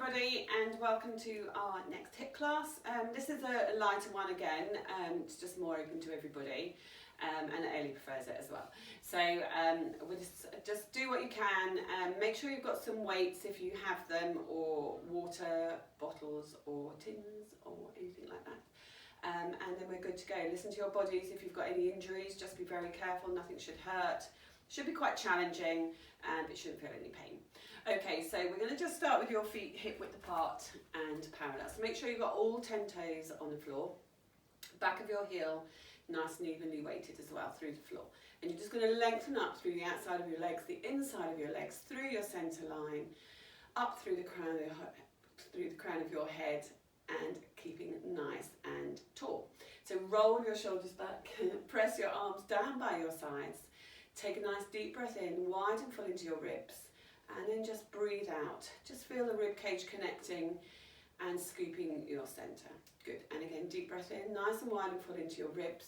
everybody, and welcome to our next HIIT class. This is a lighter one again. It's just more open to everybody, and Ellie prefers it as well. So we'll just do what you can. Make sure you've got some weights if you have them, or water bottles or tins or anything like that. And then we're good to go. Listen to your bodies. If you've got any injuries, just be very careful. Nothing should hurt. Should be quite challenging, but shouldn't feel any pain. Okay, so we're going to just start with your feet hip width apart and parallel. So make sure you've got all 10 toes on the floor. Back of your heel, nice and evenly weighted as well through the floor. And you're just going to lengthen up through the outside of your legs, the inside of your legs, through your centre line, up through the crown of your head, and keeping nice and tall. So roll your shoulders back, press your arms down by your sides. Take a nice deep breath in, wide and full into your ribs, and then just breathe out. Just feel the rib cage connecting and scooping your centre. Good. And again, deep breath in, nice and wide and full into your ribs,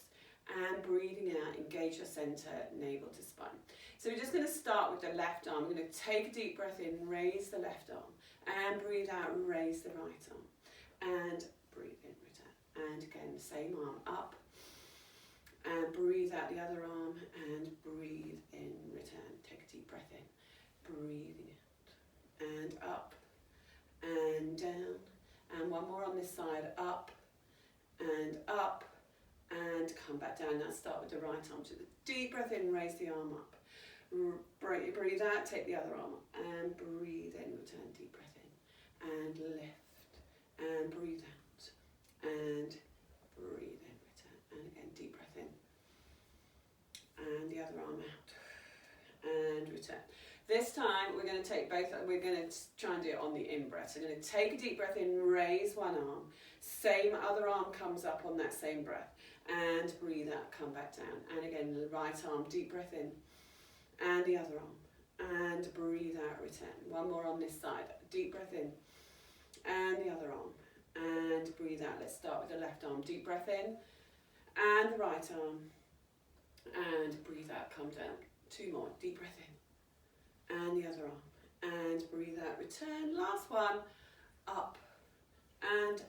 and breathing out, engage your centre, navel to spine. So we're just going to start with the left arm. We're going to take a deep breath in, raise the left arm, and breathe out, raise the right arm, and breathe in, return. And again, same arm up. And breathe out the other arm and breathe in, return. Take a deep breath in, breathing out and up and down. And one more on this side, up and come back down. Now start with the right arm. So the deep breath in, raise the arm up. Breathe out, take the other arm up and breathe in, return, deep breath in and lift and breathe out and breathe in, return. And again, deep breath in. And the other arm out and return. This time we're going to take both, we're going to try and do it on the in breath. So we're going to take a deep breath in, raise one arm, same other arm comes up on that same breath, and breathe out, come back down. And again, the right arm, deep breath in, and the other arm, and breathe out, return. One more on this side, deep breath in, and the other arm, and breathe out. Let's start with the left arm, deep breath in, and the right arm, and breathe out, come down. Two more, deep breath in, and the other arm, and breathe out, return. Last one, up, and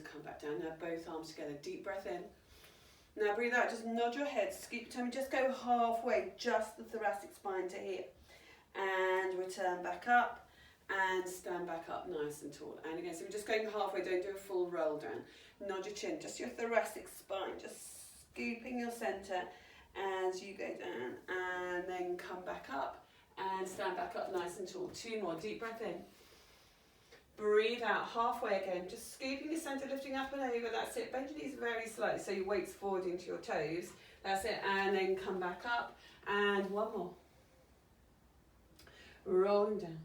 come back down. Now both arms together, deep breath in. Now breathe out, just nod your head, scoop your tummy, just go halfway, just the thoracic spine to here, and return back up, and stand back up nice and tall. And again, so we're just going halfway, don't do a full roll down. Nod your chin, just your thoracic spine, just scooping your centre as you go down, and then come back up and stand back up nice and tall. Two more, deep breath in. Breathe out halfway again, just scooping your centre, lifting up and over, that's it. Bend your knees very slightly so your weight's forward into your toes, that's it, and then come back up, and one more. Rolling down,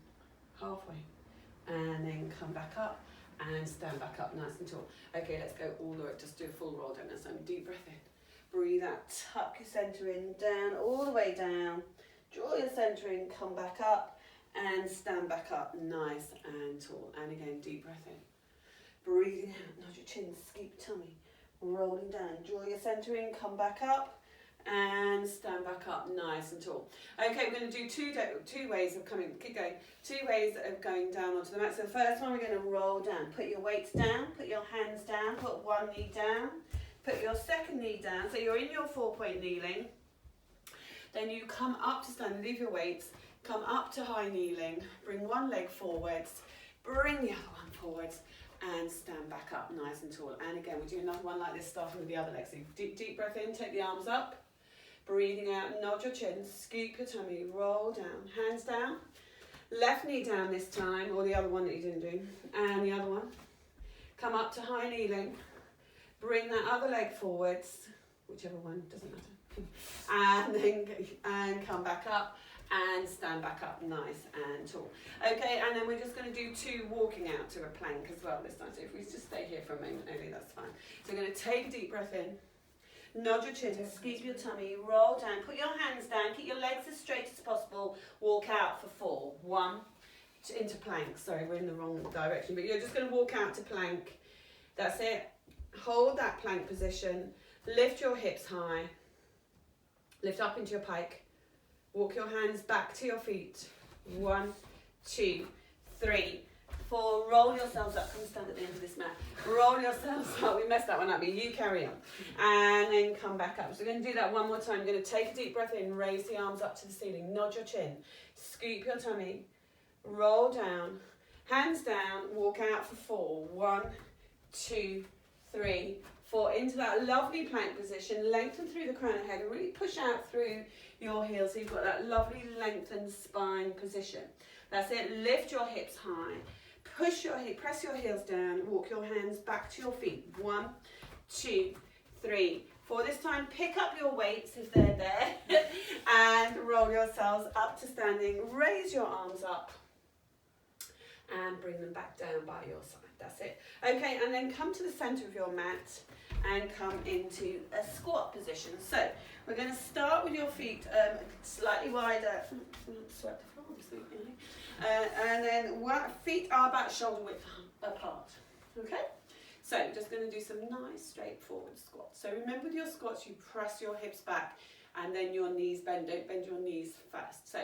halfway, and then come back up, and stand back up nice and tall. Okay, let's go all the way, just do a full roll down this time. Deep breath in, breathe out, tuck your centre in, down, all the way down, draw your centre in, come back up, and stand back up nice and tall. And again, deep breath in, breathing out, nod your chin, scoop your tummy, rolling down, draw your centre in, come back up, and stand back up nice and tall. Okay, we're going to do two ways of coming, keep going, two ways of going down onto the mat. So the first one, we're going to roll down, put your weights down, put your hands down, put one knee down, put your second knee down, so you're in your 4-point kneeling. Then you come up to stand, leave your weights, come up to high kneeling, bring one leg forwards, bring the other one forwards, and stand back up nice and tall. And again, we'll do another one like this, starting with the other leg. So deep breath in, take the arms up, breathing out, nod your chin, scoop your tummy, roll down, hands down, left knee down this time, or the other one that you didn't do, and the other one. Come up to high kneeling, bring that other leg forwards, whichever one, doesn't matter, and come back up and stand back up nice and tall. Okay, and then we're just going to do two walking out to a plank as well this time. So if we just stay here for a moment only, that's fine. So we're going to take a deep breath in, nod your chin, scoop your tummy, roll down, put your hands down, keep your legs as straight as possible, walk out for 4. 1, into plank. Sorry, we're in the wrong direction, but you're just going to walk out to plank. That's it. Hold that plank position, lift your hips high, lift up into your pike, walk your hands back to your feet. 1, 2, 3, 4, roll yourselves up, come stand at the end of this mat, roll yourselves up, we messed that one up, but you carry on, and then come back up. So we're going to do that one more time. You're going to take a deep breath in, raise the arms up to the ceiling, nod your chin, scoop your tummy, roll down, hands down, walk out for 4, 1, 2, 3, 4, into that lovely plank position, lengthen through the crown of the head and really push out through your heels so you've got that lovely lengthened spine position. That's it, lift your hips high, press your heels down, walk your hands back to your feet, 1, 2, 3, 4. This time pick up your weights if they're there and roll yourselves up to standing, raise your arms up and bring them back down by your side. That's it. Okay, and then come to the center of your mat and come into a squat position. So we're going to start with your feet slightly wider. Swept the floor, obviously. And then feet are about shoulder width apart. Okay? So we're just going to do some nice straightforward squats. So remember with your squats, you press your hips back and then your knees bend. Don't bend your knees first. So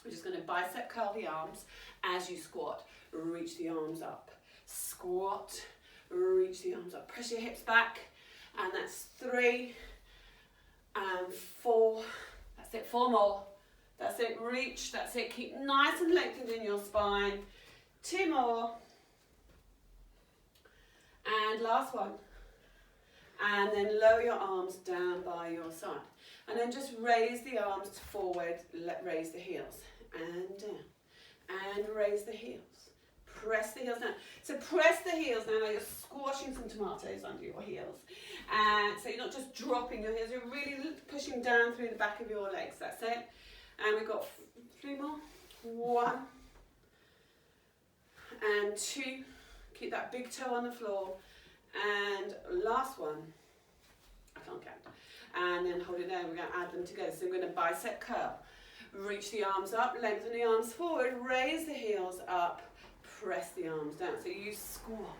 we're just going to bicep curl the arms as you squat. Reach the arms up. Squat. Reach the arms up. Press your hips back. And that's 3 and 4. That's it. 4 more. That's it. Reach. That's it. Keep nice and lengthened in your spine. 2 more. And last one. And then lower your arms down by your side. And then just raise the arms forward. Raise the heels. And down. And raise the heels. Press the heels down. So press the heels down like you're squashing some tomatoes under your heels. And so you're not just dropping your heels, you're really pushing down through the back of your legs. That's it. And we've got 3 more. 1 and 2. Keep that big toe on the floor. And last one. I can't count. And then hold it there. We're going to add them together. So we're going to bicep curl. Reach the arms up, lengthen the arms forward, raise the heels up, press the arms down. So you squat,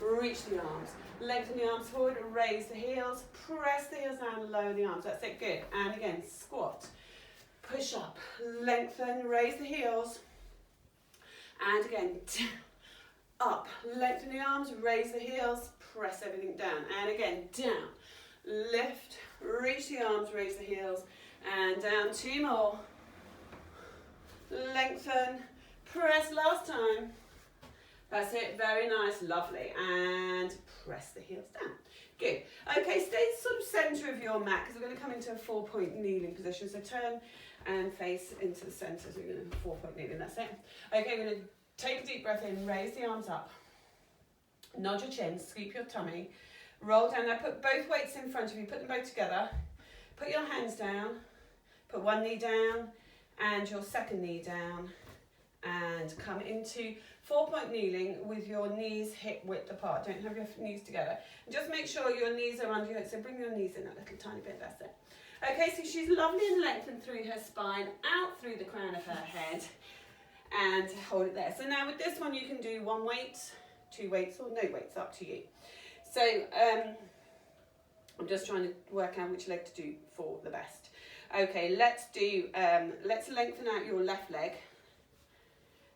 reach the arms, lengthen the arms forward, raise the heels, press the heels down, lower the arms. That's it, good. And again, squat, push up, lengthen, raise the heels, and again, down, up, lengthen the arms, raise the heels, press everything down. And again, down, lift, reach the arms, raise the heels, and down. 2 more. Lengthen, press last time. That's it, very nice, lovely. And press the heels down. Good. Okay, stay sort of centre of your mat because we're going to come into a 4-point kneeling position. So turn and face into the centre. So we're going to 4-point kneeling, that's it. Okay, we're going to take a deep breath in, raise the arms up. Nod your chin, scoop your tummy. Roll down. Now put both weights in front of you, put them both together. Put your hands down. Put one knee down and your second knee down and come into 4-point kneeling with your knees hip width apart. Don't have your knees together. And just make sure your knees are under your hips. So bring your knees in a little tiny bit, that's it. Okay, so she's lovely and lengthened through her spine, out through the crown of her head and hold it there. So now with this one you can do 1 weight, 2 weights or no weights, up to you. So I'm just trying to work out which leg to do for the best. Okay, let's lengthen out your left leg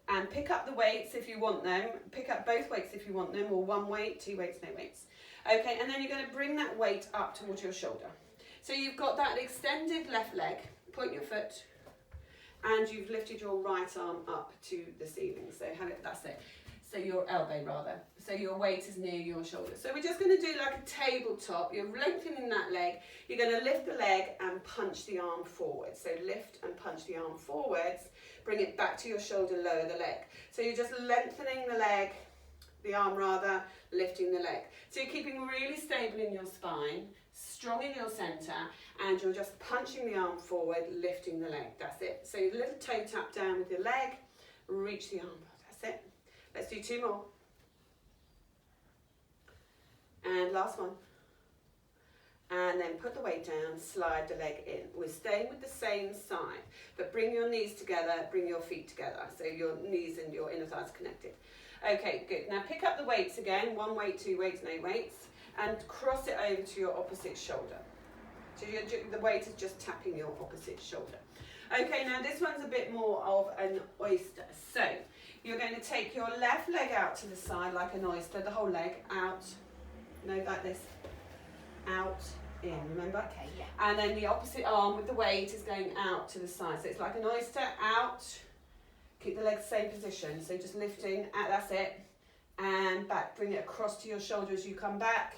and pick up the weights if you want them. Pick up both weights if you want them, or 1 weight, 2 weights, no weights. Okay, and then you're going to bring that weight up towards your shoulder. So you've got that extended left leg, point your foot, and you've lifted your right arm up to the ceiling. So that's it. So your elbow rather. So your weight is near your shoulder. So we're just going to do like a tabletop. You're lengthening that leg. You're going to lift the leg and punch the arm forward. So lift and punch the arm forwards. Bring it back to your shoulder, lower the leg. So you're just lengthening the leg, the arm rather, lifting the leg. So you're keeping really stable in your spine, strong in your centre, and you're just punching the arm forward, lifting the leg. That's it. So your little toe tap down with your leg, reach the arm. That's it. Let's do 2 more. And last one. And then put the weight down, slide the leg in. We're staying with the same side, but bring your knees together, bring your feet together, so your knees and your inner thighs connected. Okay, good. Now pick up the weights again, 1 weight, 2 weights, no weights, and cross it over to your opposite shoulder. So the weight is just tapping your opposite shoulder. Okay, now this one's a bit more of an oyster. So you're going to take your left leg out to the side like an oyster, the whole leg out, no, like this, out, in, remember? Okay, yeah. And then the opposite arm with the weight is going out to the side. So it's like an oyster, out, keep the leg same position. So just lifting, out, that's it, and back. Bring it across to your shoulder as you come back.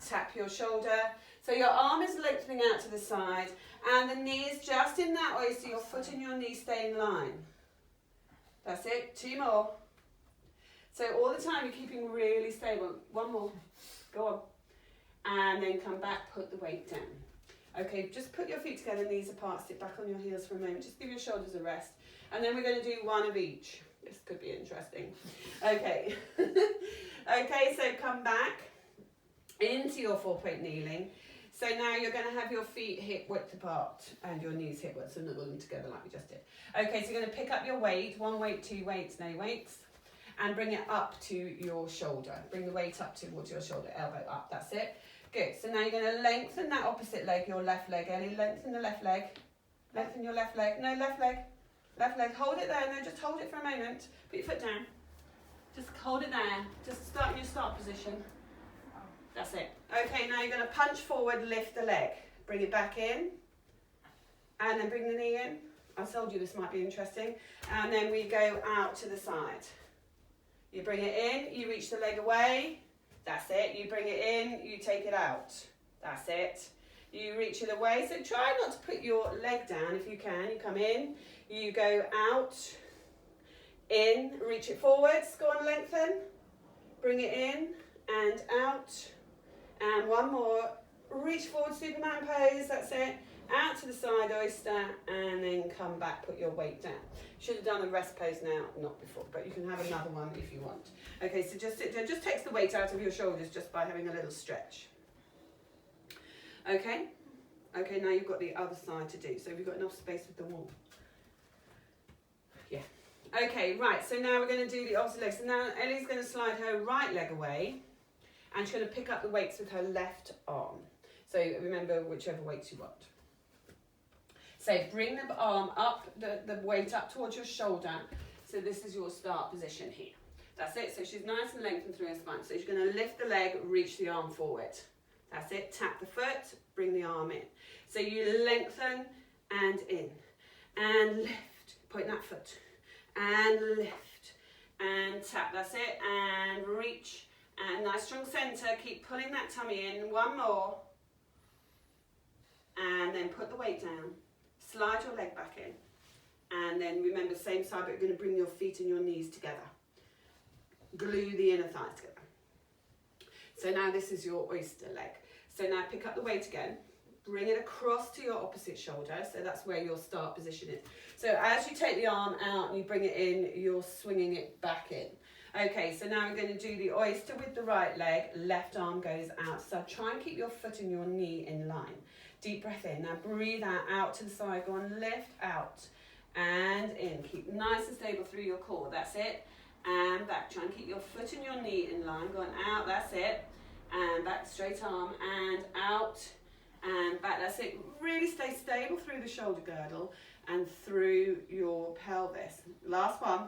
Tap your shoulder. So your arm is lengthening out to the side, and the knee is just in that oyster, your foot and your knee stay in line. That's it, 2 more. So all the time you're keeping really stable. 1 more, go on. And then come back, put the weight down. Okay, just put your feet together, knees apart, sit back on your heels for a moment. Just give your shoulders a rest. And then we're going to do 1 of each. This could be interesting. Okay. Okay, so come back into your 4-point kneeling. So now you're going to have your feet hip width apart and your knees hip width, so knuckle them together like we just did. Okay, so you're going to pick up your weight, 1 weight, 2 weights, no weights, and bring it up to your shoulder. Bring the weight up towards your shoulder, elbow up, that's it. Good, so now you're going to lengthen that opposite leg, your left leg, Ellie. Lengthen the left leg. Lengthen your left leg. No, left leg. Left leg. Hold it there. No, just hold it for a moment. Put your foot down. Just hold it there. Just start in your start position. That's it. Okay, now you're going to punch forward, lift the leg. Bring it back in. And then bring the knee in. I told you this might be interesting. And then we go out to the side. You bring it in, you reach the leg away. That's it. You bring it in, you take it out. That's it. You reach it away. So try not to put your leg down if you can. You come in, you go out, in, reach it forwards. Go on, lengthen. Bring it in and out. And 1 more. Reach forward, Superman pose. That's it. Out to the side, oyster, and then come back, put your weight down. Should have done a rest pose now, not before, but you can have another one if you want. Okay, so just sit there. Just takes the weight out of your shoulders just by having a little stretch. Okay? Okay, now you've got the other side to do. So have you got enough space with the wall? Yeah. Okay, right, so now we're going to do the opposite leg. So now Ellie's going to slide her right leg away, and she's going to pick up the weights with her left arm. So remember whichever weights you want. So bring the arm up, the weight up towards your shoulder. So this is your start position here. That's it. So she's nice and lengthened through her spine. So she's going to lift the leg, reach the arm forward. That's it. Tap the foot, bring the arm in. So you lengthen and in. And lift. Point that foot. And lift. And tap. That's it. And reach. And nice strong centre. Keep pulling that tummy in. 1 more. And then put the weight down. Slide your leg back in, and then remember, same side, but you're going to bring your feet and your knees together. Glue the inner thighs together. So now this is your oyster leg. So now pick up the weight again, bring it across to your opposite shoulder, so that's where your start position is. So as you take the arm out and you bring it in, you're swinging it back in. Okay, so now we're going to do the oyster with the right leg, left arm goes out. So try and keep your foot and your knee in line. Deep breath in. Now breathe out to the side. Go on, lift out and in. Keep nice and stable through your core. That's it. And back. Try and keep your foot and your knee in line. Go on, out. That's it. And back, straight arm and out and back. That's it. Really stay stable through the shoulder girdle and through your pelvis. Last one.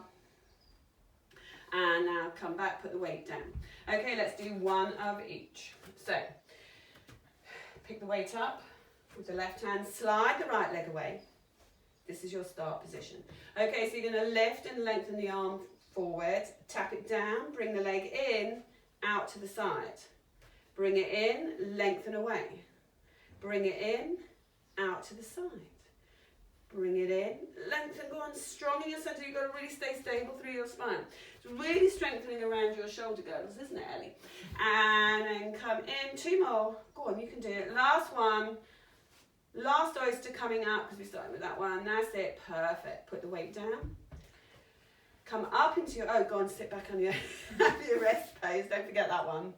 And now come back, put the weight down. Okay, let's do 1 of each. So pick the weight up. With the left hand, slide the right leg away. This is your start position. Okay, so you're going to lift and lengthen the arm forward, tap it down, bring the leg in, out to the side. Bring it in, lengthen away. Bring it in, out to the side. Bring it in, lengthen, go on, strong in your centre. You've got to really stay stable through your spine. It's really strengthening around your shoulder girdles, isn't it, Ellie? And then come in, 2 more. Go on, you can do it. Last one. Last oyster coming up, because we started with that one. That's it, perfect. Put the weight down. Come up into your, go on, sit back on your, your rest pose. Don't forget that one.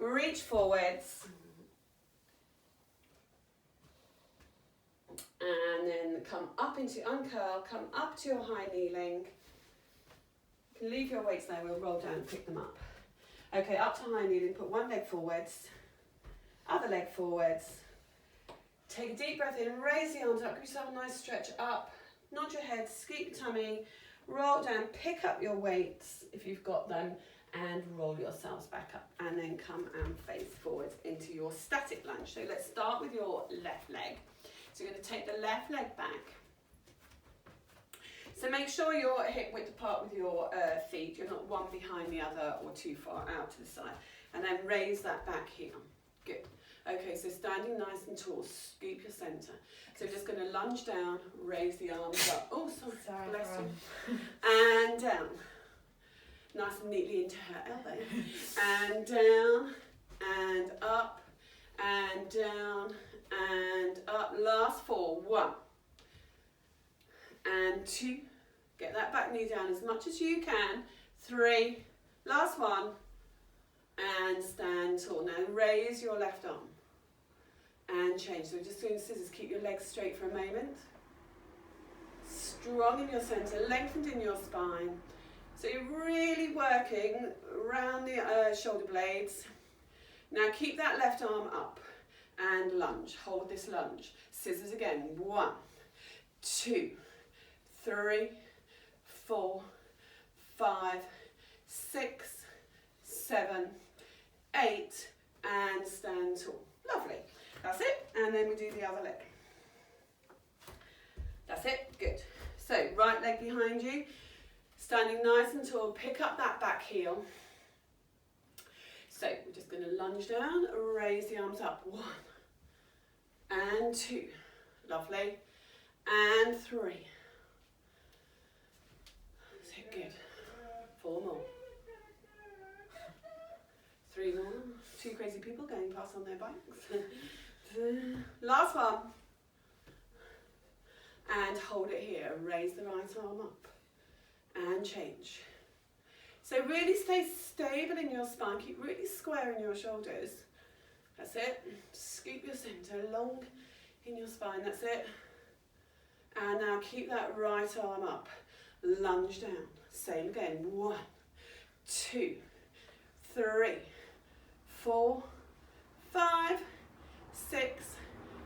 Reach forwards. And then come up into uncurl, come up to your high kneeling. You can leave your weights there, we'll roll down and pick them up. Okay, up to high kneeling, put 1 leg forwards, other leg forwards. Take a deep breath in, raise the arms up, give yourself a nice stretch up, nod your head, skeep your tummy, roll down, pick up your weights if you've got them, and roll yourselves back up, and then come and face forwards into your static lunge. So let's start with your left leg. So you're going to take the left leg back. So make sure you're hip width apart with your feet. You're not one behind the other or too far out to the side. And then raise that back heel. Good. Okay, so standing nice and tall, scoop your centre. So we're just going to lunge down, raise the arms up. Oh, sorry, bless you. And down. Nice and neatly into her elbow. And down, and up, and down, and up. Last 4. 1. And 2. Get that back knee down as much as you can. 3. Last 1. And stand tall. Now raise your left arm. And change. So we're just doing scissors. Keep your legs straight for a moment. Strong in your centre, lengthened in your spine. So you're really working around the shoulder blades. Now keep that left arm up and lunge. Hold this lunge. Scissors again. 1, 2, 3, 4, 5, 6, 7, 8, and stand tall. Lovely. That's it. And then we do the other leg. That's it. Good. So right leg behind you. Standing nice and tall. Pick up that back heel. So we're just going to lunge down. Raise the arms up. 1 and 2. Lovely. And 3. So good. 4 more. 3 more. 2 crazy people going past on their bikes. Last one. And hold it here. Raise the right arm up. And change. So really stay stable in your spine. Keep really square in your shoulders. That's it. Scoop your centre long in your spine. That's it. And now keep that right arm up. Lunge down. Same again. 1, 2, 3, 4, 5, 6,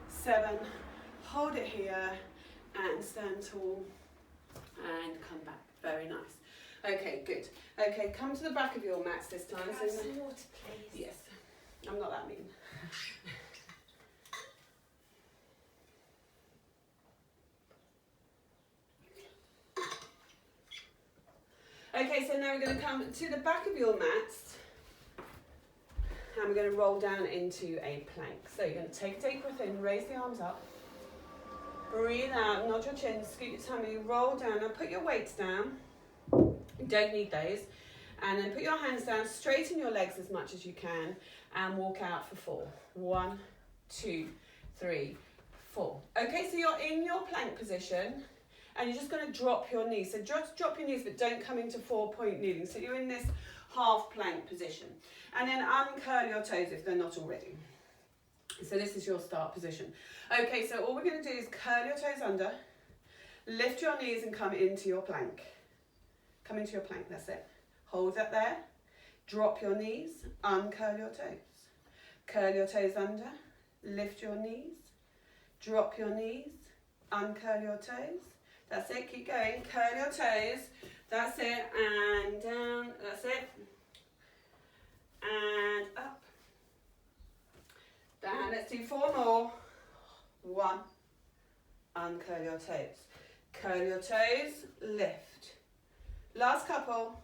7. Hold it here and stand tall and come back. Very nice. Okay, good. Okay, come to the back of your mats this time. Can I have some water, please? Yes. I'm not that mean. Okay, so now we're going to come to the back of your mats and we're going to roll down into a plank. So you're going to take a deep breath in, raise the arms up, breathe out, nod your chin, scoot your tummy, roll down. Now put your weights down, you don't need those, and then put your hands down, straighten your legs as much as you can and walk out for 4. 1, 2, 3, 4. Okay, so you're in your plank position. And you're just going to drop your knees. So just drop your knees, but don't come into 4-point kneeling. So you're in this half plank position. And then uncurl your toes if they're not already. So this is your start position. Okay, so all we're going to do is curl your toes under, lift your knees and come into your plank. Come into your plank, that's it. Hold that there. Drop your knees, uncurl your toes. Curl your toes under, lift your knees, drop your knees, uncurl your toes. That's it, keep going, curl your toes, that's it, and down, that's it, and up, down, let's do 4 more, 1, uncurl your toes, curl your toes, lift, last couple,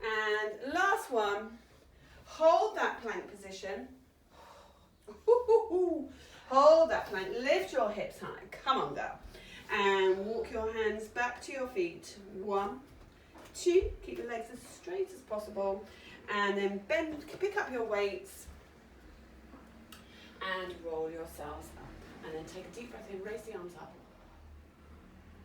and last one, hold that plank position, hold that plank, lift your hips high, come on girl, and walk your hands back to your feet, 1, 2, keep your legs as straight as possible, and then bend, pick up your weights, and roll yourselves up, and then take a deep breath in, raise the arms up,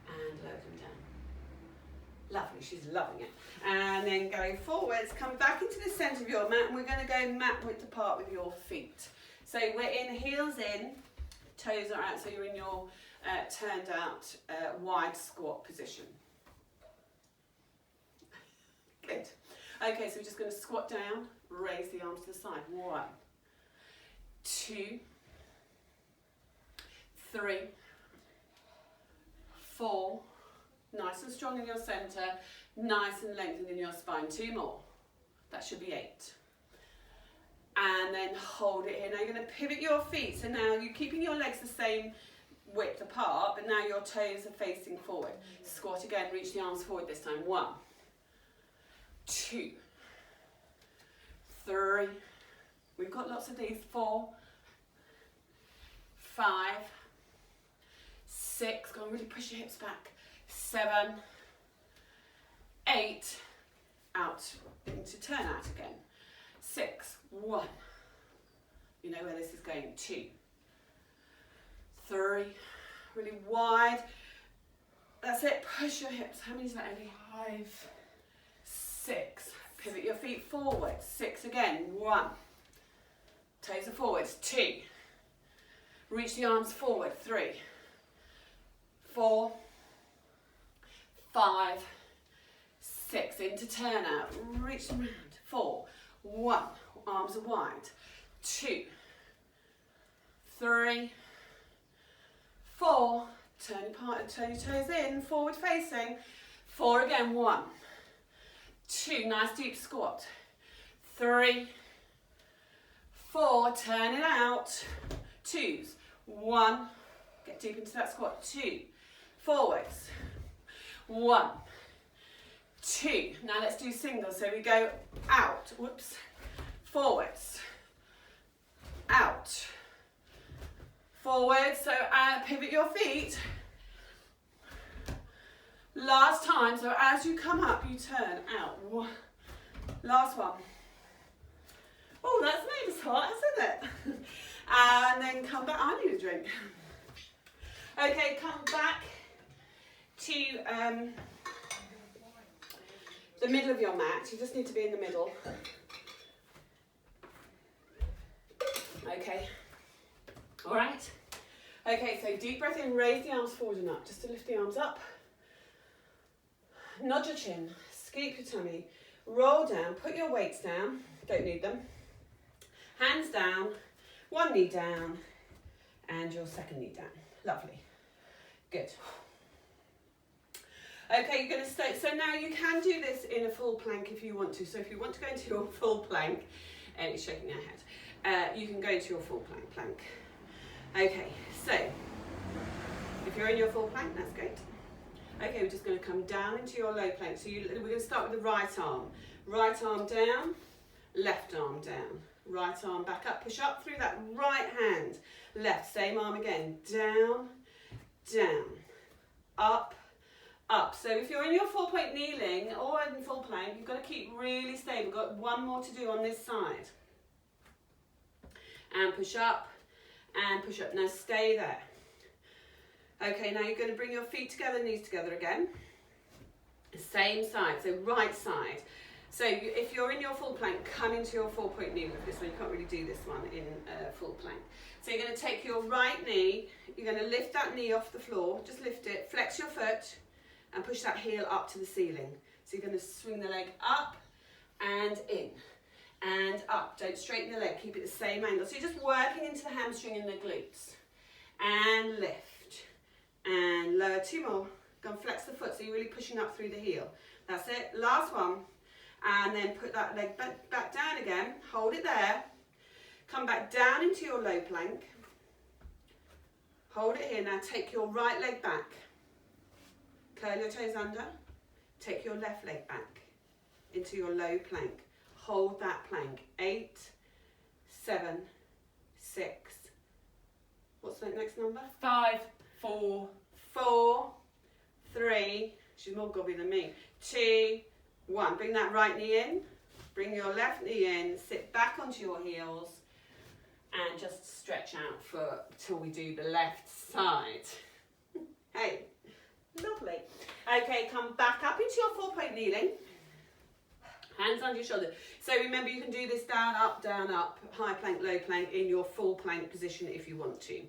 and lower them down. Lovely, she's loving it. And then go forwards, come back into the centre of your mat, and we're going to go mat width apart with your feet. So we're in, heels in, toes are out, so you're in your turned out wide squat position. Good. Okay, so we're just going to squat down, raise the arms to the side. 1, 2, 3, 4, nice and strong in your centre, nice and lengthened in your spine. 2 more, that should be 8. And then hold it here. Now you're going to pivot your feet, so now you're keeping your legs the same width apart, but now your toes are facing forward. Squat again, reach the arms forward this time. 1, 2, 3, we've got lots of these. 4, 5, 6, go on, really push your hips back. 7, 8, out into turn out again. 6, 1, you know where this is going. 2, 3, really wide. That's it, push your hips. How many is that, Ellie? 5, 6, pivot your feet forward. 6 again. 1, toes are forwards. 2, reach the arms forward. 3, 4, 5, 6, into turn out, reach them round. 4, 1, arms are wide. 2, 3, 4, turn your toes in, forward facing. 4 again. 1, 2, nice deep squat. 3, 4, turn it out. 2s. 1, get deep into that squat. 2, forwards. 1, 2. Now let's do singles. So we go out, whoops, forwards, out, forward. So pivot your feet. Last time, so as you come up, you turn out. Last one. Oh, that's made us hot, hasn't it? And then come back. I need a drink. Okay, come back to the middle of your mat. You just need to be in the middle. Okay. All right. Okay, so deep breath in, raise the arms forward and up, just to lift the arms up. Nod your chin, scoop your tummy, roll down, put your weights down, don't need them. Hands down, one knee down, and your second knee down. Lovely. Good. Okay, you're going to stay. So now you can do this in a full plank if you want to. So if you want to go into your full plank, and it's shaking her head, you can go into your full plank. Okay, so if you're in your full plank, that's great. Okay, we're just going to come down into your low plank. So we're going to start with the right arm. Right arm down, left arm down. Right arm back up, push up through that right hand. Left, same arm again. Down, down, up, up. So if you're in your 4-point kneeling or in full plank, you've got to keep really stable. We've got one more to do on this side. And push up, and push up. Now stay there. Okay, now you're going to bring your feet together, knees together again. Same side, so right side. So if you're in your full plank, come into your 4-point knee with this one. You can't really do this one in full plank. So you're going to take your right knee, you're going to lift that knee off the floor, just lift it, flex your foot, and push that heel up to the ceiling. So you're going to swing the leg up and in, and up. Don't straighten the leg, keep it the same angle. So you're just working into the hamstring and the glutes. And lift. And lower, 2 more. Go and flex the foot, so you're really pushing up through the heel. That's it, last one. And then put that leg back down again, hold it there. Come back down into your low plank. Hold it here, now take your right leg back. Curl your toes under. Take your left leg back into your low plank. Hold that plank. 8, 7, 6. What's the next number? 5, 4, 4, 3, she's more gobby than me, 2, 1. Bring that right knee in, bring your left knee in, sit back onto your heels, and just stretch out for till we do the left side. Hey, lovely. Okay, come back up into your 4-point kneeling, hands under your shoulder. So remember, you can do this down, up, high plank, low plank in your full plank position if you want to.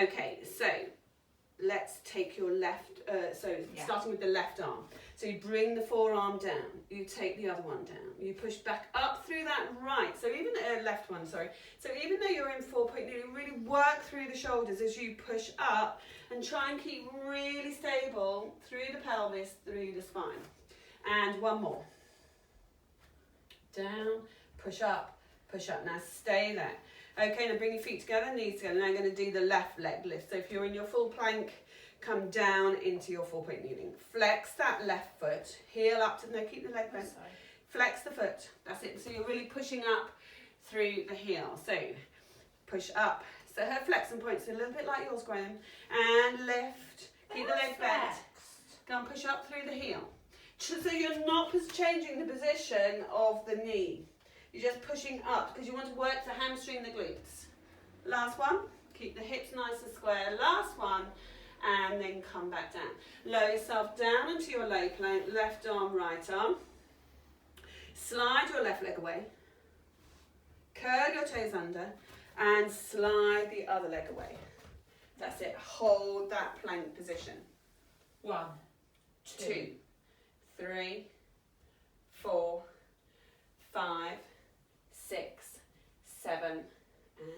Okay, so let's take your left, starting with the left arm. So you bring the forearm down, you take the other one down, you push back up through that right, so even left one, sorry. So even though you're in 4-point kneeling, really work through the shoulders as you push up and try and keep really stable through the pelvis, through the spine. And one more. Down, push up. Now stay there. Okay, now bring your feet together, knees together. Now I'm going to do the left leg lift. So if you're in your full plank, come down into your 4-point kneeling. Flex that left foot, heel up to, no, keep the leg bent. Flex the foot, that's it. So you're really pushing up through the heel. So push up. So her flexing point's a little bit like yours, Graham. And lift, keep the leg bent. Go and push up through the heel. So you're not changing the position of the knee. You're just pushing up because you want to work to hamstring the glutes. Last one, keep the hips nice and square. Last one, and then come back down. Lower yourself down into your low plank, left arm, right arm. Slide your left leg away. Curl your toes under and slide the other leg away. That's it. Hold that plank position. 1, 2, 3, 4, 5, 6, 7, and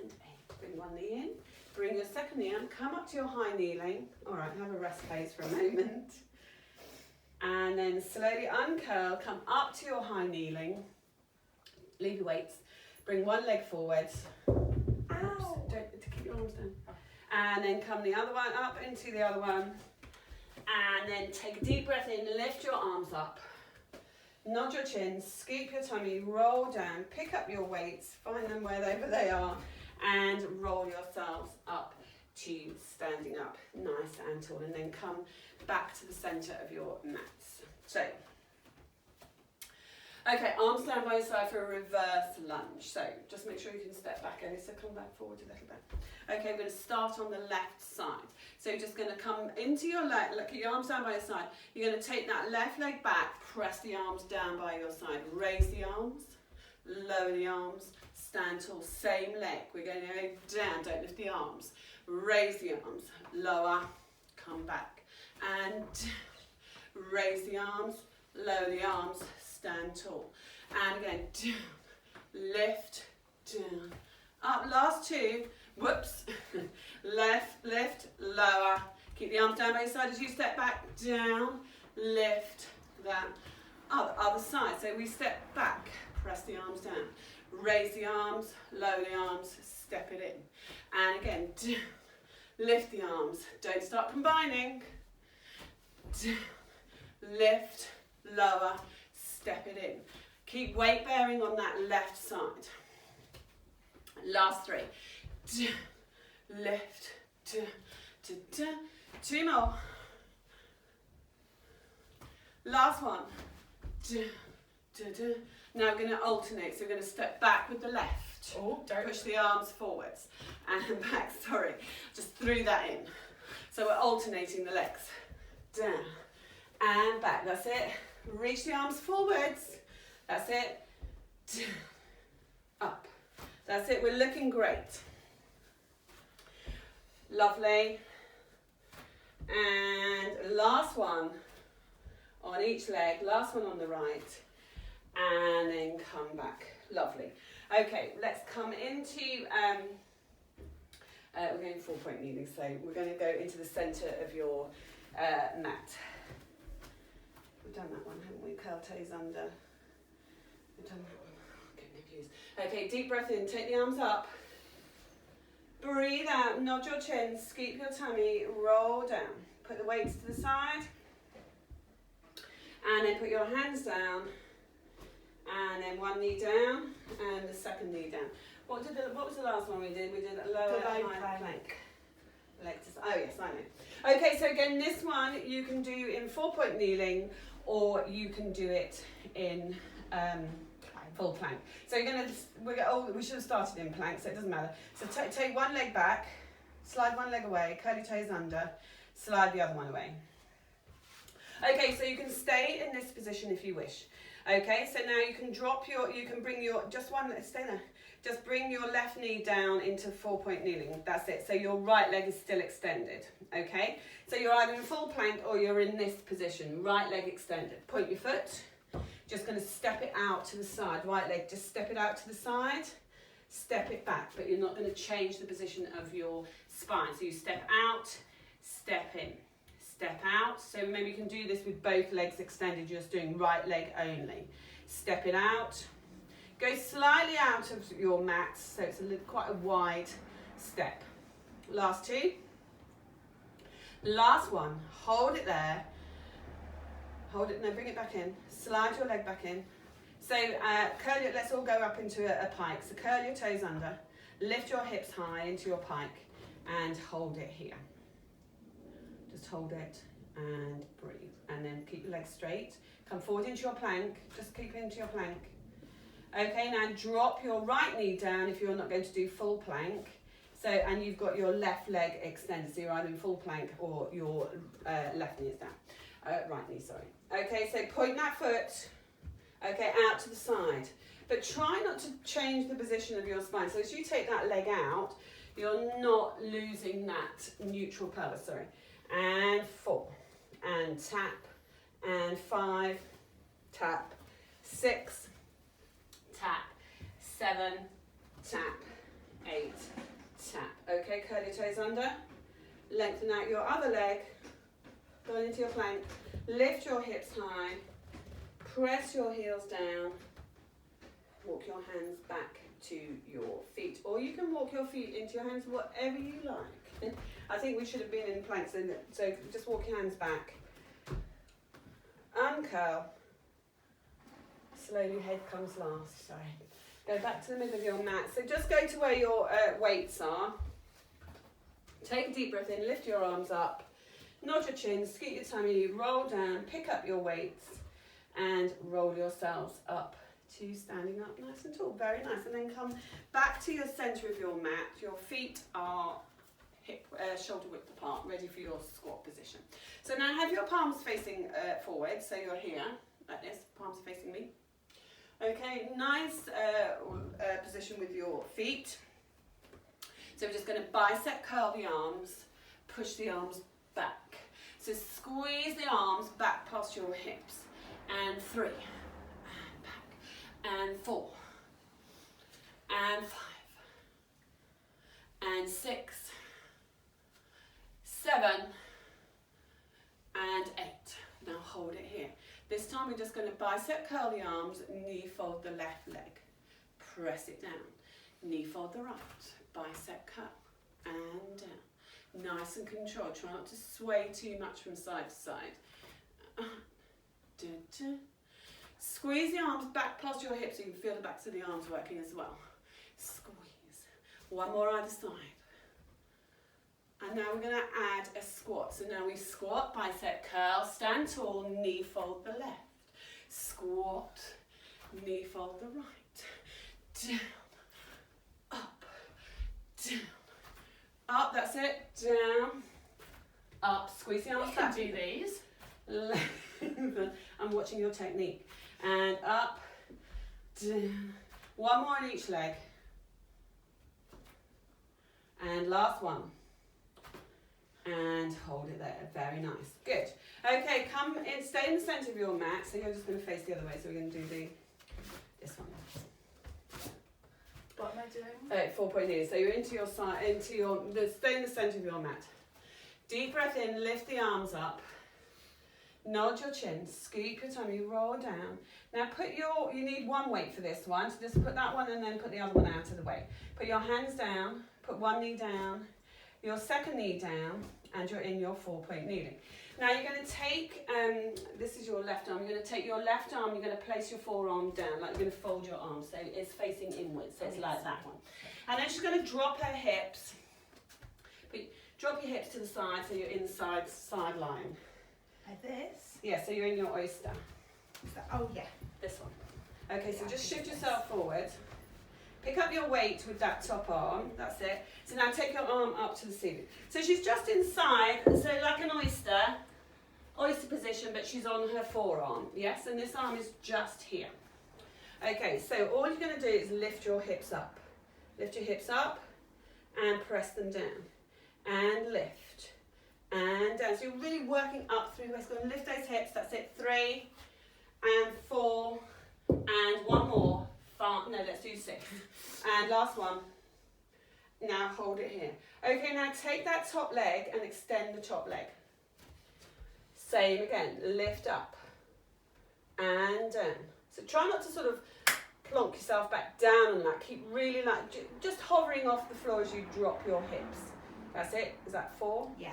8. Bring one knee in. Bring your second knee in. Come up to your high kneeling. All right, have a rest pose for a moment. And then slowly uncurl. Come up to your high kneeling. Leave your weights. Bring one leg forwards. Ow. Don't keep your arms down. And then come the other one up into the other one. And then take a deep breath in. Lift your arms up. Nod your chin, scoop your tummy, roll down, pick up your weights, find them wherever they are, and roll yourselves up to standing up nice and tall, and then come back to the centre of your mats. So, okay, arms down by your side for a reverse lunge. So just make sure you can step back, Ellie, so come back forward a little bit. Okay, we're going to start on the left side. So you're just going to come into your leg, look at your arms down by your side. You're going to take that left leg back, press the arms down by your side. Raise the arms, lower the arms, stand tall, same leg. We're going to go down, don't lift the arms. Raise the arms, lower, come back. And raise the arms, lower the arms, stand tall. And again, down, lift, down, up. Last two. Whoops. Left, lift, lower. Keep the arms down by your side as you step back. Down, lift, that. Other side. So we step back, press the arms down. Raise the arms, lower the arms, step it in. And again, down, lift the arms. Don't start combining. Down, lift, lower, step it in. Keep weight bearing on that left side. Last three. Lift, two more. Last one. Now we're going to alternate, so we're going to step back with the left. Oh, don't push the arms forwards and back. Sorry, just threw that in. So we're alternating the legs. Down and back. That's it. Reach the arms forwards. That's it. Down, up. That's it. We're looking great. Lovely. And last one on each leg. Last one on the right. And then come back. Lovely. Okay, let's come into, we're going 4-point kneeling, so we're going to go into the centre of your mat. We've done that one, haven't we? Curl toes under. We've done that one. I'm getting confused. Okay, deep breath in, take the arms up. Breathe out, nod your chin, scoop your tummy, roll down. Put the weights to the side. And then put your hands down. And then one knee down and the second knee down. What was the last one we did? We did a lower high plank. Oh yes, I know. Okay, so again, this one you can do in 4-point kneeling, or you can do it in full plank. So you're gonna, we should have started in plank, so it doesn't matter. So take one leg back, slide one leg away, curl your toes under, slide the other one away. Okay, so you can stay in this position if you wish. Okay, so now you can bring your, stay there. Just bring your left knee down into 4-point kneeling. That's it. So your right leg is still extended. Okay, so you're either in full plank or you're in this position, right leg extended. Point your foot. Just going to step it out to the side. Right leg, just step it out to the side. Step it back, but you're not going to change the position of your spine. So you step out, step in, step out. So maybe you can do this with both legs extended, just doing right leg only. Step it out. Go slightly out of your mat, so it's quite a wide step. Last two. Last one. Hold it there. Hold it, no, bring it back in. Slide your leg back in. So let's all go up into a pike. So curl your toes under, lift your hips high into your pike and hold it here. Just hold it and breathe. And then keep your legs straight. Come forward into your plank. Just keep into your plank. Okay, now drop your right knee down if you're not going to do full plank. So, and you've got your left leg extended. So you're either in full plank or your left knee is down. Right knee, sorry. Okay, so point that foot. Okay, out to the side. But try not to change the position of your spine. So as you take that leg out, you're not losing that neutral pelvis, sorry. And 4, and tap, and 5, tap, 6, tap, 7, tap, 8, tap. Okay, curl your toes under, lengthen out your other leg, go into your plank, lift your hips high, press your heels down, walk your hands back to your feet, or you can walk your feet into your hands, whatever you like. I think we should have been in planks, so just walk your hands back. Uncurl. Slowly, head comes last, sorry. Go back to the middle of your mat. So just go to where your weights are. Take a deep breath in, lift your arms up, nod your chin, scoot your tummy, roll down, pick up your weights, and roll yourselves up to standing up nice and tall. Very nice. And then come back to your centre of your mat. Your feet are shoulder width apart, ready for your squat position. So now have your palms facing forward, so you're here, like this, palms facing me. Okay, nice position with your feet. So we're just going to bicep curl the arms, push the arms back. So squeeze the arms back past your hips. And 3, and back, and 4, and 5, and 6, 7, and 8. Now hold it here. This time we're just going to bicep curl the arms, knee fold the left leg, press it down, knee fold the right, bicep curl, and down. Nice and controlled. Try not to sway too much from side to side. Squeeze the arms back past your hips so you can feel the backs of the arms working as well. Squeeze. One more either side. And now we're going to add a squat. So now we squat, bicep curl, stand tall, knee fold the left. Squat, knee fold the right. Down, up, down, up, that's it. Down, up, squeeze the arms back. You can do these. I'm watching your technique. And up, down. One more on each leg. And last one. And hold it there. Very nice. Good. Okay, come in, stay in the centre of your mat. So you're just going to face the other way. So we're going to do this one. What am I doing? 4-point knees. So you're into your side, stay in the centre of your mat. Deep breath in, lift the arms up. Nod your chin, scoop your tummy, roll down. Now you need one weight for this one, so just put that one and then put the other one out of the way. Put your hands down, put one knee down, your second knee down, and you're in your 4-point kneeling. Now you're going to take, this is your left arm, you're going to take your left arm, you're going to place your forearm down, like you're going to fold your arm, so it's facing inwards, so it's like that one. And then she's going to drop her hips, drop your hips to the side so you're inside side line. Like this? Yeah, so you're in your oyster. Oh yeah. This one. Okay, so just shift yourself forward. Pick up your weight with that top arm. That's it. So now take your arm up to the ceiling. So she's just inside, so like an oyster position. position, but she's on her forearm, yes? And this arm is just here. Okay, so all you're going to do is lift your hips up. Lift your hips up and press them down. And lift. And down. So you're really working up through the waist. Go and lift those hips. That's it. 3 and 4 and one more. 5. No, let's do 6. And last one. Now hold it here. Okay, now take that top leg and extend the top leg. Same again. Lift up and down. So try not to sort of plonk yourself back down on that. Keep really like just hovering off the floor as you drop your hips. That's it. Is that 4? Yeah.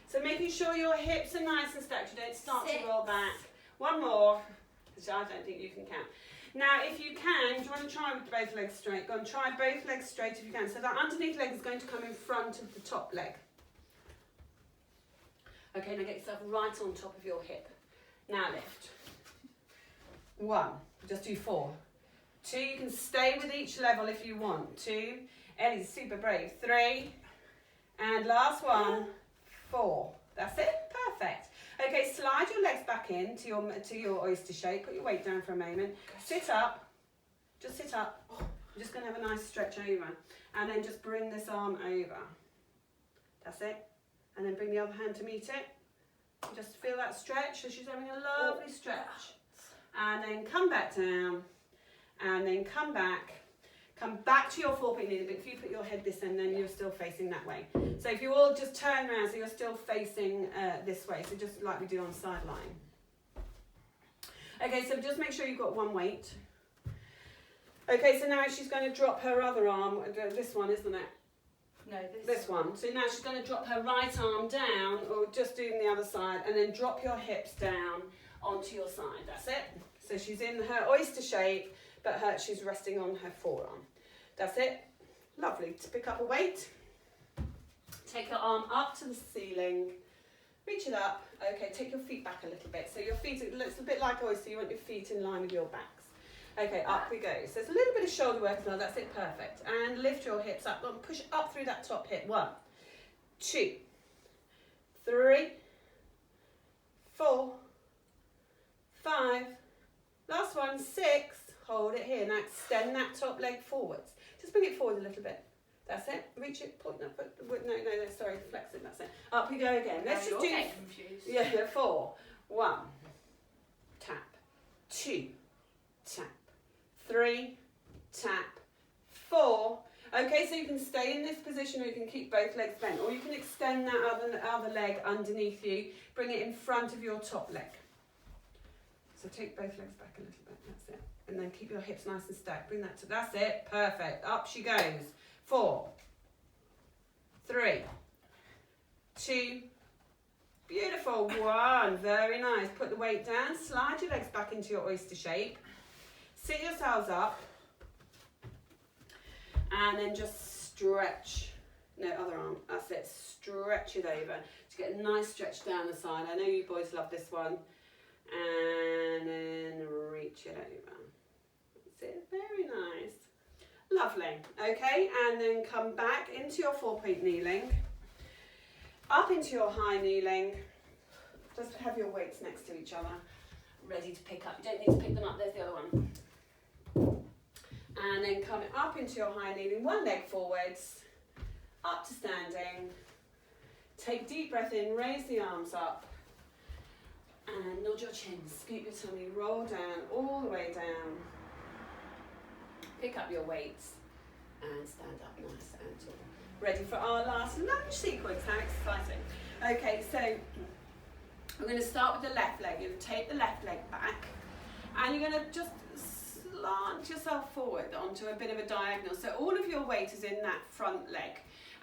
So making sure your hips are nice and stacked. You don't start 6. to roll back. One more, which I don't think you can count. Now, if you can, do you want to try with both legs straight? Go and try both legs straight if you can. So that underneath leg is going to come in front of the top leg. Okay, now get yourself right on top of your hip. Now lift. 1. Just do 4. 2. You can stay with each level if you want. 2. Ellie's super brave. 3. And last one. 4. That's it. Perfect. Okay, slide your legs back in to your oyster shape. Put your weight down for a moment. Sit up. Just sit up. I'm just going to have a nice stretch over. And then just bring this arm over. That's it. And then bring the other hand to meet it. Just feel that stretch. So she's having a lovely stretch. And then come back down. And then come back. Come back to your 4-point kneeling, but if you put your head this end, then you're still facing that way. So if you all just turn around, so you're still facing this way, so just like we do on sideline. Okay, so just make sure you've got one weight. Okay, so now she's going to drop her other arm, this one, isn't it? No, this one. So now she's going to drop her right arm down, or just doing the other side, and then drop your hips down onto your side. That's it. So she's in her oyster shape, but she's resting on her forearm. That's it. Lovely. To pick up a weight. Take your arm up to the ceiling. Reach it up. Okay, take your feet back a little bit. So your feet, it looks a bit like oyster. You want your feet in line with your backs. Okay, up we go. So there's a little bit of shoulder work as well. That's it. Perfect. And lift your hips up. Push up through that top hip. 1, 2, 3, 4, 5. Last one, 6. Hold it here. Now extend that top leg forwards. Just bring it forward a little bit. That's it. Reach it. Point that foot. No, sorry. Flex it. That's it. Up we go again. Let's just do. Confused. Yeah, 4. 1. Tap. 2. Tap. 3. Tap. 4. Okay, so you can stay in this position, or you can keep both legs bent, or you can extend that other leg underneath you. Bring it in front of your top leg. So take both legs back a little bit. That's it. And then keep your hips nice and stacked. Bring that to, that's it. Perfect. Up she goes. 4, 3, 2, beautiful. 1, very nice. Put the weight down. Slide your legs back into your oyster shape. Sit yourselves up. And then just stretch. No, other arm. That's it. Stretch it over to get a nice stretch down the side. I know you boys love this one. And then reach it over. That's it. Very nice. Lovely. Okay, and then come back into your 4-point kneeling. Up into your high kneeling. Just have your weights next to each other. Ready to pick up. You don't need to pick them up. There's the other one. And then come up into your high kneeling. 1 leg forwards. Up to standing. Take deep breath in. Raise the arms up. And nod your chin, scoop your tummy, roll down, all the way down. Pick up your weights and stand up nice and tall. Ready for our last lunge sequence. How exciting. Okay, so we're going to start with the left leg. You're going to take the left leg back and you're going to just slant yourself forward onto a bit of a diagonal. So all of your weight is in that front leg.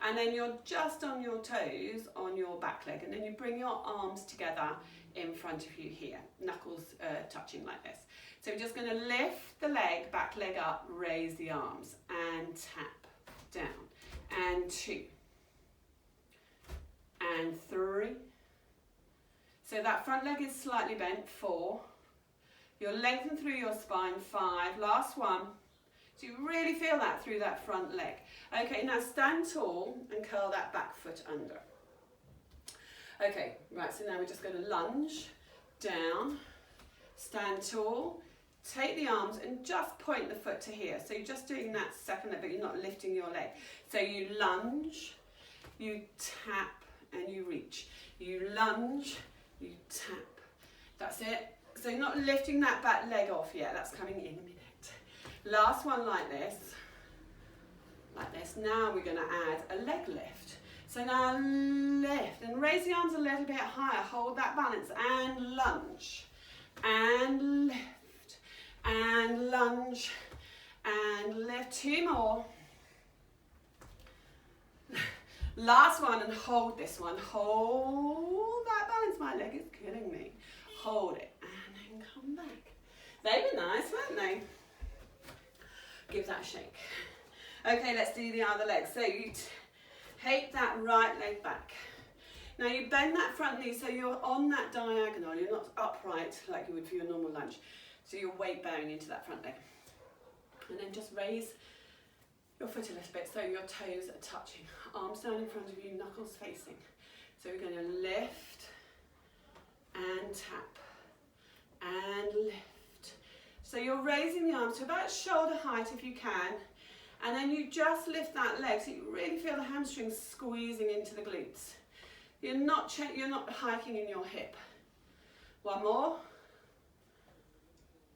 And then you're just on your toes on your back leg. And then you bring your arms together in front of you here, knuckles touching like this. So we're just going to lift the leg, back leg up, raise the arms and tap down. And 2. And 3. So that front leg is slightly bent. 4. You'll lengthen through your spine. 5. Last one. So you really feel that through that front leg. Okay, now stand tall and curl that back foot under. Okay, right, so now we're just going to lunge down, stand tall, take the arms and just point the foot to here. So you're just doing that second leg, but you're not lifting your leg. So you lunge, you tap, and you reach. You lunge, you tap. That's it. So you're not lifting that back leg off yet. That's coming in a minute. Last one like this. Like this. Now we're going to add a leg lift. So now lift and raise the arms a little bit higher. Hold that balance and lunge. And lift. And lunge. And lift. 2 more. Last one, and hold this one. Hold that balance. My leg is killing me. Hold it and then come back. They were nice, weren't they? Give that a shake. Okay, let's do the other leg. So you take that right leg back. Now you bend that front knee so you're on that diagonal. You're not upright like you would for your normal lunge. So your weight bearing into that front leg. And then just raise your foot a little bit so your toes are touching. Arms down in front of you, knuckles facing. So we're going to lift and tap and lift. So you're raising the arms to about shoulder height if you can. And then you just lift that leg so you really feel the hamstrings squeezing into the glutes. You're not hiking in your hip. One more.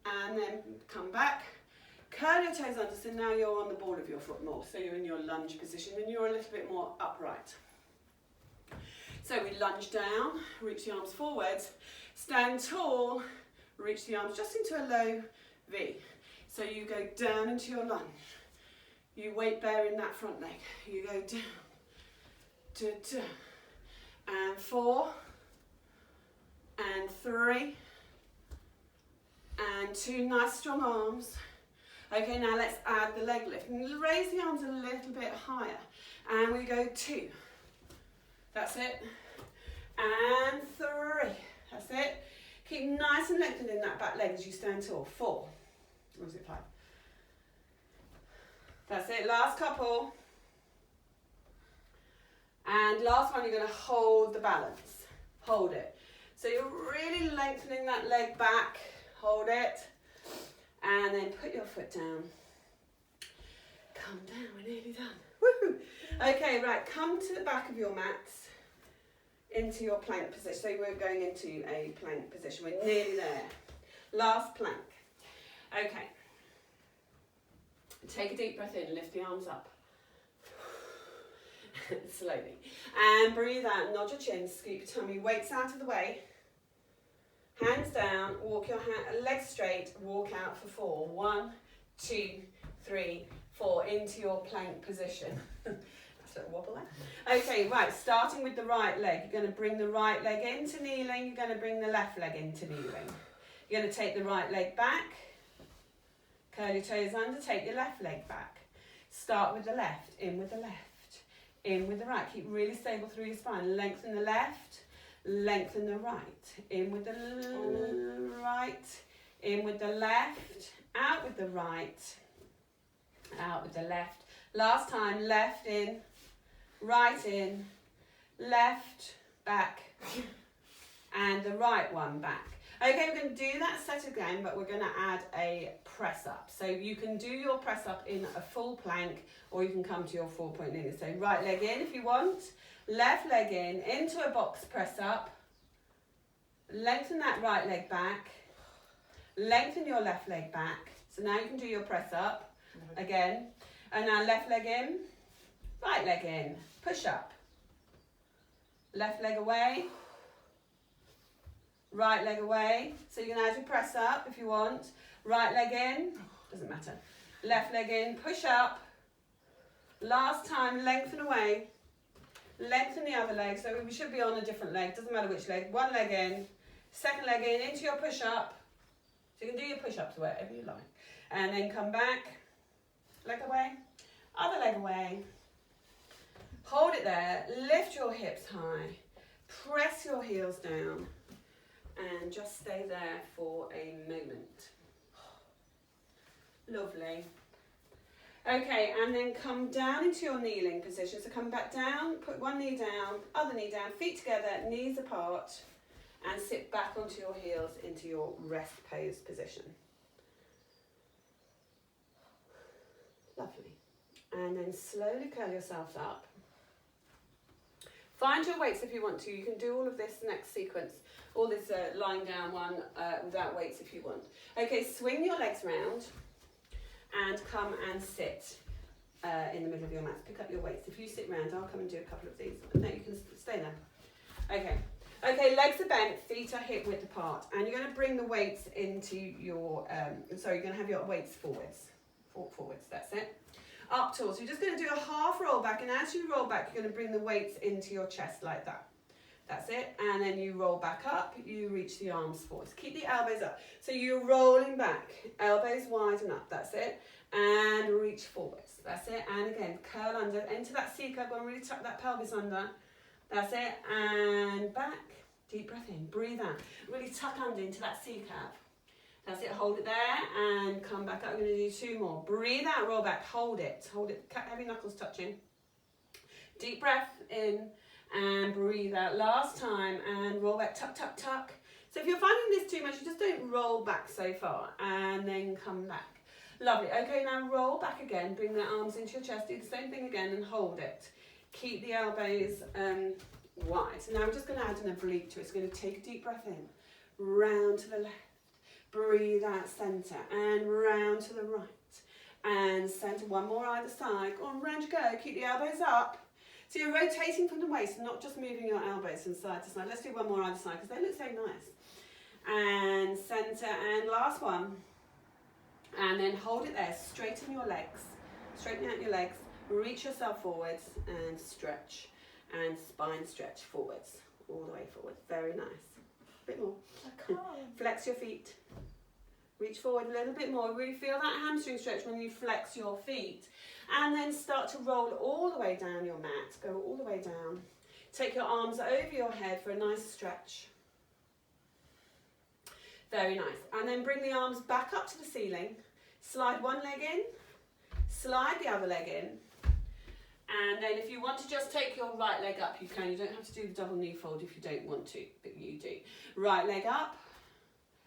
And then come back. Curl your toes under, so now you're on the ball of your foot more. So you're in your lunge position and you're a little bit more upright. So we lunge down, reach the arms forwards, stand tall, reach the arms just into a low V. So you go down into your lunge. You weight bear in that front leg. You go down, and 4, and 3, and 2 nice strong arms. Okay, now let's add the leg lift. And raise the arms a little bit higher. And we go 2. That's it. And 3. That's it. Keep nice and lengthened in that back leg as you stand tall. 4. Or was it 5? That's it. Last couple. And last one, you're going to hold the balance. Hold it. So you're really lengthening that leg back. Hold it. And then put your foot down. Come down, we're nearly done. Woohoo! Okay, right, come to the back of your mats, into your plank position. So we're going into a plank position. We're nearly there. Last plank. Okay. Take a deep breath in, lift the arms up. Slowly. And breathe out, nod your chin, scoop your tummy, weights out of the way. Hands down, walk your legs straight, walk out for 4. 1, 2, 3, 4, into your plank position. That's a little wobble there. Okay, right, starting with the right leg. You're going to bring the right leg into kneeling, you're going to bring the left leg into kneeling. You're going to take the right leg back, curl your toes under, take your left leg back. Start with the left, in with the left, in with the right. Keep really stable through your spine. Lengthen the left. Lengthen the right, in with the right, in with the left, out with the right, out with the left. Last time, left in, right in, left, back, and the right one back. Okay, we're going to do that set again, but we're going to add a press up. So you can do your press up in a full plank, or you can come to your 4-point kneeling. So right leg in if you want. Left leg in, into a box press up, lengthen that right leg back, lengthen your left leg back. So now you can do your press up again. And now left leg in, right leg in, push up. Left leg away, right leg away. So you can add your press up if you want. Right leg in, doesn't matter. Left leg in, push up. Last time, lengthen away. Lengthen the other leg, so we should be on a different leg, doesn't matter which leg. One leg in, second leg in, into your push-up. So you can do your push-ups wherever you like. And then come back, leg away, other leg away. Hold it there, lift your hips high, press your heels down, and just stay there for a moment. Lovely. Okay, and then come down into your kneeling position. So come back down, put one knee down, other knee down, feet together, knees apart, and sit back onto your heels into your rest pose position. Lovely. And then slowly curl yourself up. Find your weights if you want to. You can do all of this next sequence, all this lying down one without weights if you want. Okay, swing your legs round and come and sit in the middle of your mat. Pick up your weights. If you sit round, I'll come and do a couple of these. No, you can stay there. Okay. Okay, legs are bent, feet are hip width apart, and you're going to bring the weights into your, you're going to have your weights forwards. Forwards, that's it. Up tall. So you're just going to do a half roll back, and as you roll back, you're going to bring the weights into your chest like that. That's it. And then you roll back up, you reach the arms forwards. Keep the elbows up. So you're rolling back, elbows wide and up. That's it. And reach forwards. That's it. And again, curl under, into that C curve. Go and really tuck that pelvis under. That's it. And back. Deep breath in. Breathe out. Really tuck under into that C curve. That's it, hold it there and come back up. I'm going to do 2 more. Breathe out, roll back, hold it, heavy knuckles touching. Deep breath in and breathe out. Last time and roll back, tuck, tuck, tuck. So if you're finding this too much, you just don't roll back so far and then come back. Lovely. Okay, now roll back again, bring the arms into your chest, do the same thing again and hold it. Keep the elbows wide. So now we're just going to add an oblique to it. It's going to take a deep breath in, round to the left. Breathe out centre and round to the right and centre. 1 more either side. Go on, round you go. Keep the elbows up. So you're rotating from the waist, not just moving your elbows from side to side. Let's do 1 more either side because they look so nice. And centre and last one. And then hold it there. Straighten your legs. Straighten out your legs. Reach yourself forwards and stretch. And spine stretch forwards. All the way forward. Very nice. A bit more. I can't. Flex your feet. Reach forward a little bit more. Really feel that hamstring stretch when you flex your feet. And then start to roll all the way down your mat. Go all the way down. Take your arms over your head for a nice stretch. Very nice. And then bring the arms back up to the ceiling. Slide one leg in. Slide the other leg in. And then if you want to just take your right leg up, you can. You don't have to do the double knee fold if you don't want to, but you do. Right leg up.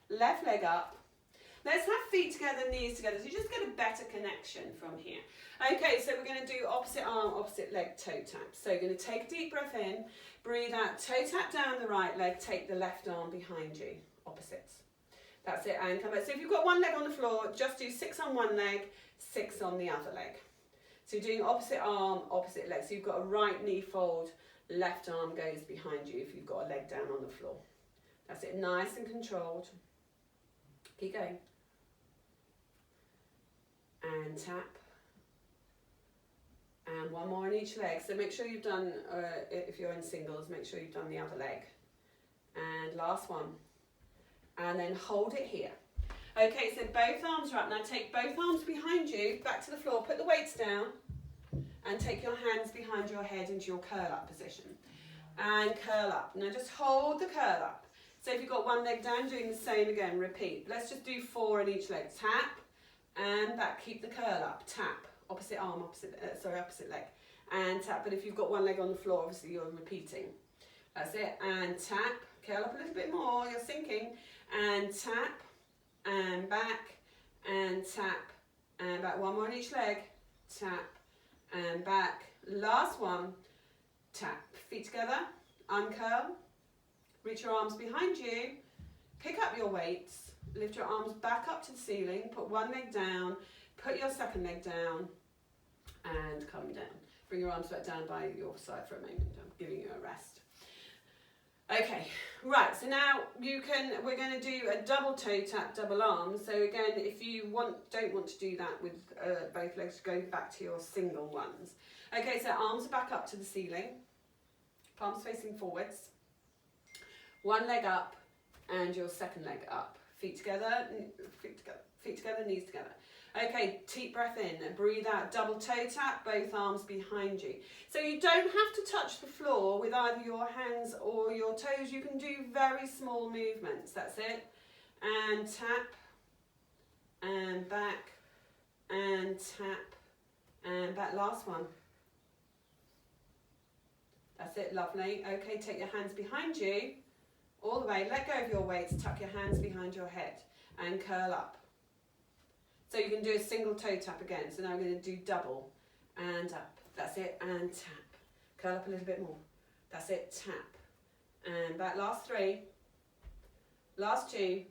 Left leg up. Let's have feet together, knees together, so you just get a better connection from here. Okay, so we're going to do opposite arm, opposite leg toe tap. So you're going to take a deep breath in, breathe out, toe tap down the right leg, take the left arm behind you, opposites. That's it, and come back. So if you've got one leg on the floor, just do 6 on one leg, 6 on the other leg. So you're doing opposite arm, opposite leg. So you've got a right knee fold, left arm goes behind you if you've got a leg down on the floor. That's it, nice and controlled. Keep going. And tap. And 1 more on each leg. So make sure you've done, if you're in singles, make sure you've done the other leg. And last one. And then hold it here. Okay, so both arms are up. Now take both arms behind you, back to the floor, put the weights down, and take your hands behind your head into your curl up position. And curl up. Now just hold the curl up. So if you've got one leg down, doing the same again, repeat. Let's just do 4 on each leg. Tap, and back, keep the curl up. Tap, opposite arm, opposite leg. And tap, but if you've got one leg on the floor, obviously you're repeating. That's it, and tap, curl up a little bit more, you're sinking. And tap, and back, and tap, and back. 1 more on each leg. Tap, and back. Last one. Tap. Feet together. Uncurl. Reach your arms behind you. Pick up your weights. Lift your arms back up to the ceiling. Put one leg down. Put your second leg down. And come down. Bring your arms back down by your side for a moment. I'm giving you a rest. Okay, right, so now we're going to do a double toe tap, double arm. So again, if you don't want to do that with both legs, go back to your single ones. Okay, so arms are back up to the ceiling, palms facing forwards, one leg up and your second leg up. Feet together, knees together. Okay, deep breath in and breathe out. Double toe tap, both arms behind you. So you don't have to touch the floor with either your hands or your toes. You can do very small movements. That's it. And tap, and back, and tap, and back. Last one. That's it, lovely. Okay, take your hands behind you all the way. Let go of your weights, tuck your hands behind your head and curl up. So you can do a single toe tap again. So now I'm going to do double and up. That's it, and tap. Curl up a little bit more. That's it, tap. And back, last 3. Last 2.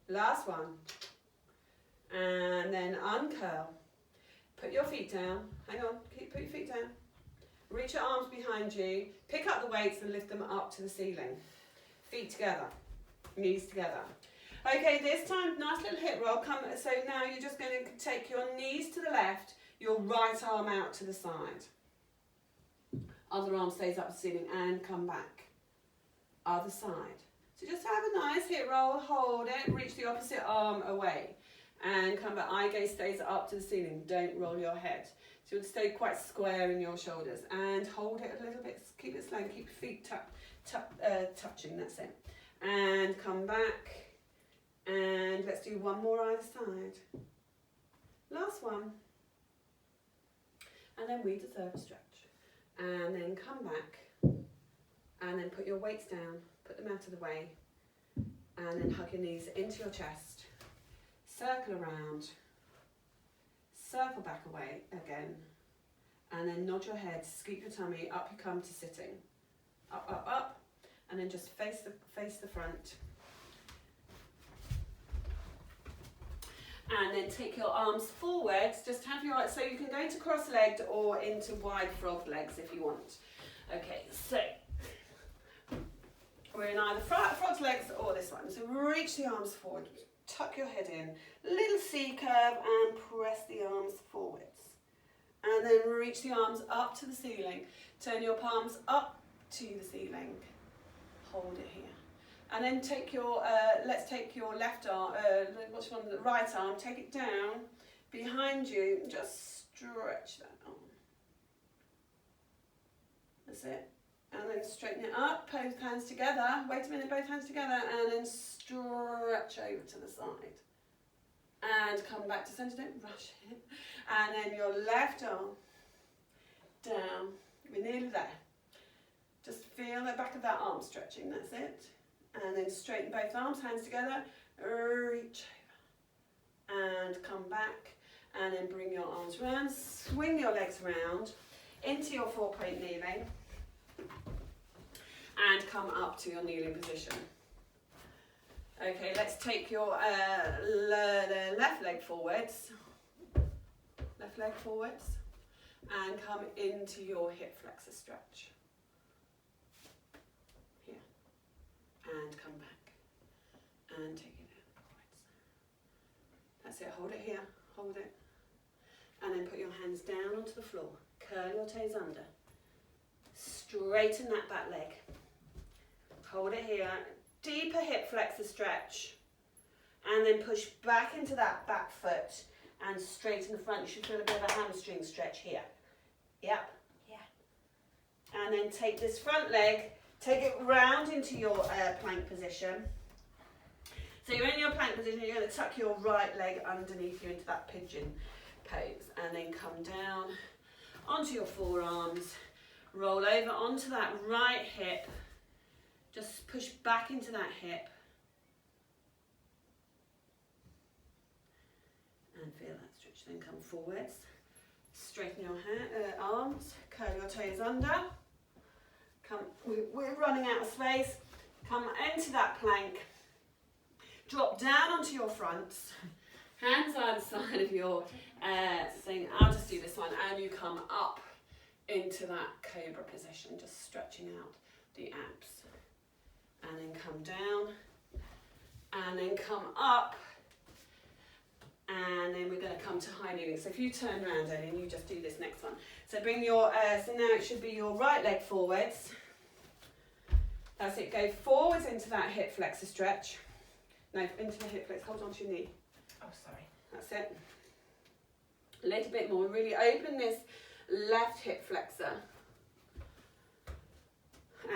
Last 1. And then uncurl. Put your feet down. Hang on, put your feet down. Reach your arms behind you. Pick up the weights and lift them up to the ceiling. Feet together. Knees together. Okay, this time, nice little hip roll. So now you're just going to take your knees to the left, your right arm out to the side. Other arm stays up to the ceiling and come back. Other side. So just have a nice hip roll, hold it, reach the opposite arm away and come back. Eye gaze stays up to the ceiling. Don't roll your head. So you'll stay quite square in your shoulders and hold it a little bit. Keep it slow, keep your feet touching, that's it. And come back. And let's do one more either side. Last one. And then we deserve a stretch. And then come back. And then put your weights down. Put them out of the way. And then hug your knees into your chest. Circle around. Circle back away again. And then nod your head. Scoop your tummy. Up you come to sitting. Up, up, up. And then just face the front. And then take your arms forwards, just have your, so you can go into cross-legged or into wide frog legs if you want. Okay, so we're in either frog's legs or this one. So reach the arms forward, tuck your head in, little C curve and press the arms forwards. And then reach the arms up to the ceiling. Turn your palms up to the ceiling. Hold it here. And then take your, let's take your left arm, the right arm, take it down behind you and just stretch that arm. That's it. And then straighten it up, both hands together. Wait a minute, both hands together and then stretch over to the side. And come back to centre, don't rush it. And then your left arm down, we're nearly there. Just feel the back of that arm stretching, that's it. And then straighten both arms, hands together, reach over and come back and then bring your arms around, swing your legs around into your 4-point kneeling and come up to your kneeling position. Okay, let's take your left leg forwards and come into your hip flexor stretch. And come back and take it outwards. That's it, hold it here, hold it. And then put your hands down onto the floor. Curl your toes under. Straighten that back leg. Hold it here. Deeper hip flexor stretch. And then push back into that back foot and straighten the front. You should feel a bit of a hamstring stretch here. Yep. Yeah. And then take this front leg. Take it round into your plank position. So you're in your plank position, you're going to tuck your right leg underneath you into that pigeon pose and then come down onto your forearms, roll over onto that right hip, just push back into that hip and feel that stretch, then come forwards, straighten your arms, curl your toes under. We're running out of space. Come into that plank. Drop down onto your fronts. Hands either side of your thing. I'll just do this one. And you come up into that cobra position, just stretching out the abs. And then come down. And then come up. And then we're going to come to high kneeling. So if you turn around, Ellie, and you just do this next one. So bring your, so now it should be your right leg forwards. That's it, go forwards into that hip flexor stretch. No, into the hip flex, hold on to your knee. Oh, sorry. That's it. A little bit more, really open this left hip flexor.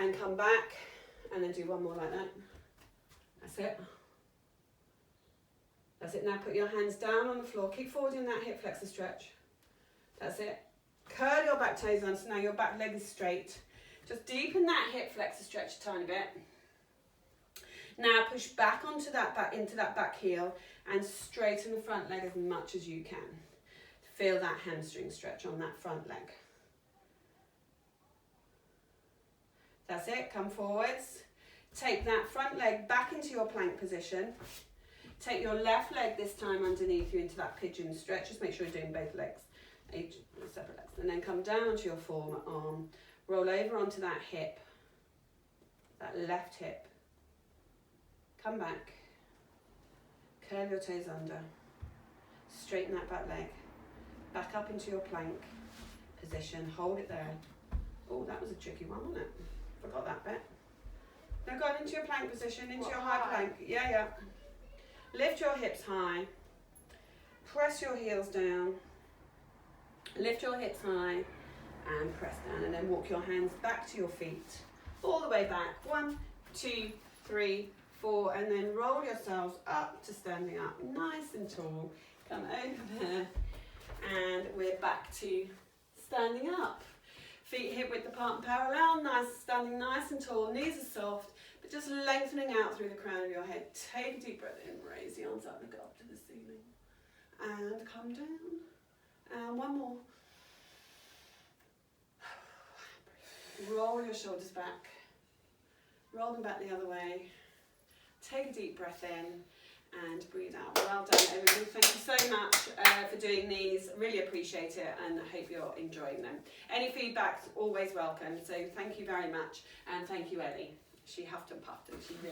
And come back, and then do one more like that. That's it. That's it, now put your hands down on the floor. Keep forward in that hip flexor stretch. That's it. Curl your back toes on, so now your back leg is straight. Just deepen that hip flexor stretch a tiny bit. Now push back onto that back, into that back heel, and straighten the front leg as much as you can. Feel that hamstring stretch on that front leg. That's it, come forwards. Take that front leg back into your plank position. Take your left leg this time underneath you into that pigeon stretch. Just make sure you're doing both legs, each separate legs. And then come down onto your forearm. Roll over onto that hip, that left hip. Come back. Curl your toes under. Straighten that back leg. Back up into your plank position. Hold it there. Oh, that was a tricky one, wasn't it? Forgot that bit. Now go into your plank position, into your high plank. Yeah. Lift your hips high. Press your heels down. Lift your hips high and press down. And then walk your hands back to your feet. All the way back. 1, 2, 3, 4. And then roll yourselves up to standing up. Nice and tall. Come over there. And we're back to standing up. Feet hip width apart and parallel. Nice, standing nice and tall. Knees are soft. But just lengthening out through the crown of your head. Take a deep breath in, raise the arms up, look up to the ceiling. And come down. And one more. Roll your shoulders back. Roll them back the other way. Take a deep breath in and breathe out. Well done, everybody. Thank you so much for doing these. Really appreciate it and I hope you're enjoying them. Any feedback's always welcome. So thank you very much. And thank you, Ellie. She huffed and puffed and she really